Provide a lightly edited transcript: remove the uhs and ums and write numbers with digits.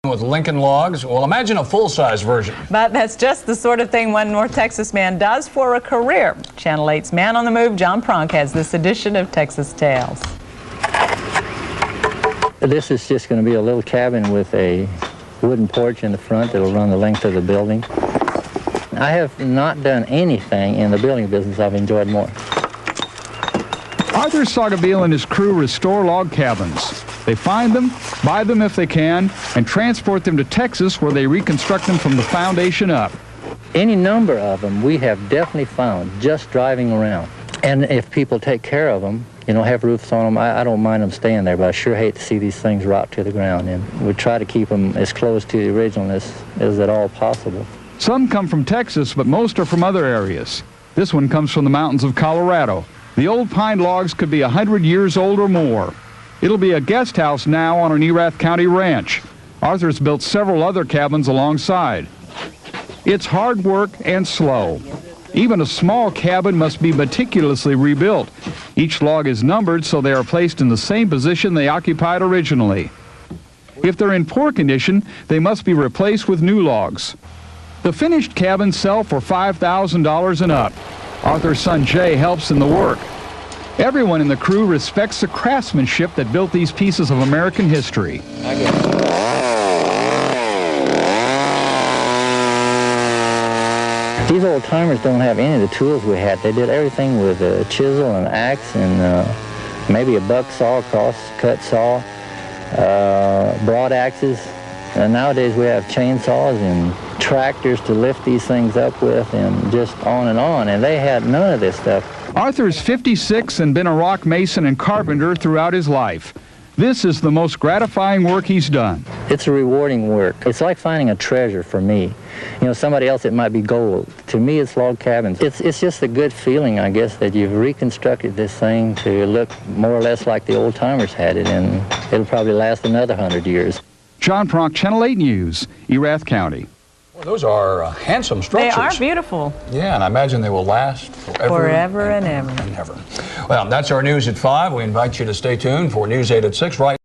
With Lincoln Logs. Well, imagine a full-size version. But that's just the sort of thing one North Texas man does for a career. Channel 8's Man on the Move, John Pronk, has this edition of Texas Tales. This is just going to be a little cabin with a wooden porch in the front that will run the length of the building. I have not done anything in the building business I've enjoyed more. Arthur Sagebiel and his crew restore log cabins. They find them, buy them if they can, and transport them to Texas where they reconstruct them from the foundation up. Any number of them we have definitely found just driving around. And if people take care of them, you know, have roofs on them, I don't mind them staying there, but I sure hate to see these things rot to the ground. And we try to keep them as close to the original as at all possible. Some come from Texas, but most are from other areas. This one comes from the mountains of Colorado. The old pine logs could be 100 years old or more. It'll be a guest house now on an Erath County ranch. Arthur's built several other cabins alongside. It's hard work and slow. Even a small cabin must be meticulously rebuilt. Each log is numbered so they are placed in the same position they occupied originally. If they're in poor condition, they must be replaced with new logs. The finished cabins sell for $5,000 and up. Arthur's son Jay helps in the work. Everyone in the crew respects the craftsmanship that built these pieces of American history. These old timers don't have any of the tools we had. They did everything with a chisel and axe and maybe a buck saw, cross-cut saw, broad axes. And nowadays we have chainsaws and tractors to lift these things up with and just on, and they had none of this stuff. Arthur's 56 and been a rock mason and carpenter throughout his life. This is the most gratifying work he's done. It's a rewarding work. It's like finding a treasure for me. You know, somebody else it might be gold. To me, it's log cabins. It's just a good feeling, I guess, that you've reconstructed this thing to look more or less like the old timers had it, and it'll probably last another 100 years. John Pronk, Channel 8 News, Erath County. Well, those are handsome structures. They are beautiful. Yeah, and I imagine they will last forever and ever. Well, that's our news at 5. We invite you to stay tuned for News 8 at 6. Right